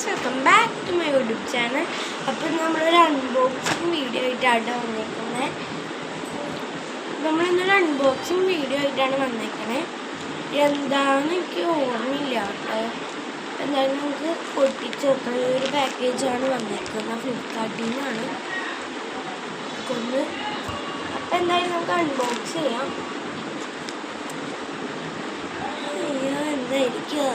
Friends, welcome back to my YouTube channel. അപ്പോൾ നമ്മളൊരു unboxing video ആയിട്ടാണ് വന്നേക്കുന്നത്. നമ്മളിന്നൊരു അൺബോക്സിങ് വീഡിയോ ആയിട്ടാണ് വന്നേക്കണേ. എന്താണെന്ന് എനിക്ക് ഓർമ്മയില്ല കേട്ടോ. എന്തായാലും നമുക്ക് പൊട്ടിച്ച് നോക്കാം. ഈ ഒരു പാക്കേജാണ് വന്നേക്കുന്നത്, ഫ്ലിപ്കാർട്ടിൽ നിന്നാണ് കൊണ്ട്. അപ്പം എന്തായാലും നമുക്ക് അൺബോക്സ് ചെയ്യാം. എന്തായിരിക്കും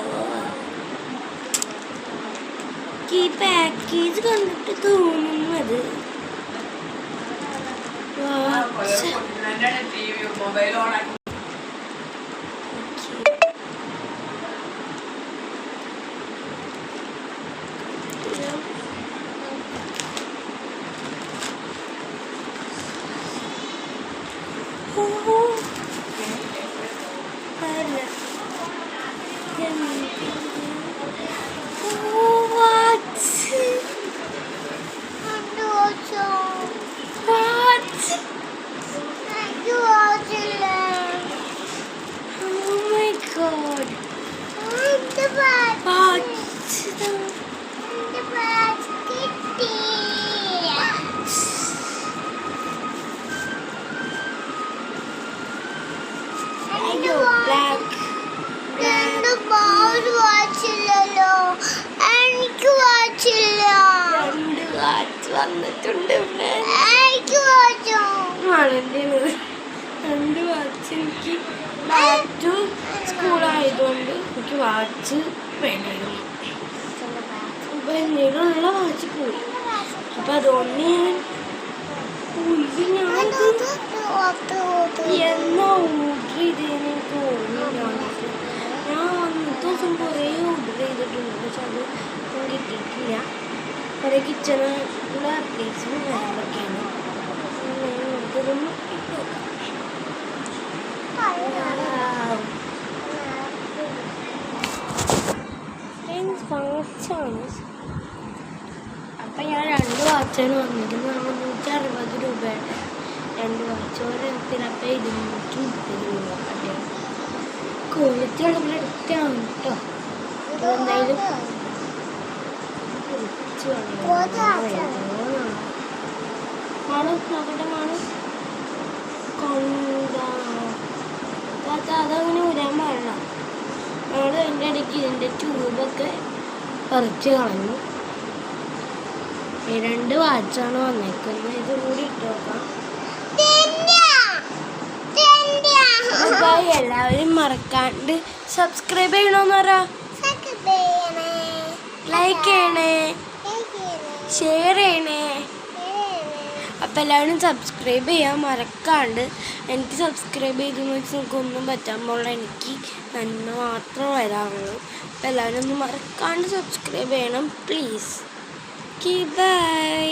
ഈ പാക്കേജ് കണ്ടിട്ട് തോന്നുന്നത് വന്നിട്ടുണ്ട്. രണ്ട് വാച്ച് എനിക്ക് ബാക്ക് സ്കൂളായതുകൊണ്ട് എനിക്ക് വാച്ച് വേണമായിരുന്നു. അപ്പം എന്നോടുള്ള വാച്ച് പോയി. അപ്പം അതുകൊണ്ട് എന്നാ ഓർഡർ ചെയ്തതെന്ന് എനിക്ക് ഓർമ്മയില്ല. ഞാൻ അന്നത്തെ ദിവസം കുറേ ഓർഡർ ചെയ്തിട്ടുണ്ട്, പക്ഷെ അത് കിട്ടിയിട്ടില്ല. കുറേ കിച്ചണിലുള്ള പ്ലേസും കാര്യങ്ങളൊക്കെയാണ്. ഇതൊന്നും വാച്ചാണ്. അപ്പം ഞാൻ രണ്ട് വാച്ചാണ് വന്നിരുന്നത്. 160 രൂപയുടെ രണ്ട് വാച്ച്. ഓരോരുത്തരപ്പം 230 രൂപ. അതെ, ക്വാളിറ്റി ഉള്ള എടുത്താണ് കേട്ടോ. എന്തായാലും അതങ്ങനെ ഊരാൻ പാടില്ല. നമ്മൾ അതിൻ്റെ ഇടയ്ക്ക് ഇതിൻ്റെ ട്യൂബൊക്കെ പറിച്ച് കളഞ്ഞു. രണ്ട് വാച്ചാണ് വന്നേക്കുന്നത്. ഇത് കൂടി ഇട്ട് നോക്കാം. എല്ലാവരും മറക്കാണ്ട് സബ്സ്ക്രൈബ് ചെയ്യണമെന്ന് പറ. ലൈക്ക് ചെയ്യണേ, ഷെയർ ചെയ്യണേ. അപ്പം എല്ലാവരും സബ്സ്ക്രൈബ് ചെയ്യാൻ മറക്കാണ്ട്. എനിക്ക് സബ്സ്ക്രൈബ് ചെയ്തെന്ന് വെച്ചാൽ നമുക്കൊന്നും പറ്റാൻ പോലുള്ള, എനിക്ക് നന്മ മാത്രം വരാറുള്ളൂ. അപ്പം എല്ലാവരും ഒന്ന് മറക്കാണ്ട് സബ്സ്ക്രൈബ് ചെയ്യണം പ്ലീസ്. ബൈ.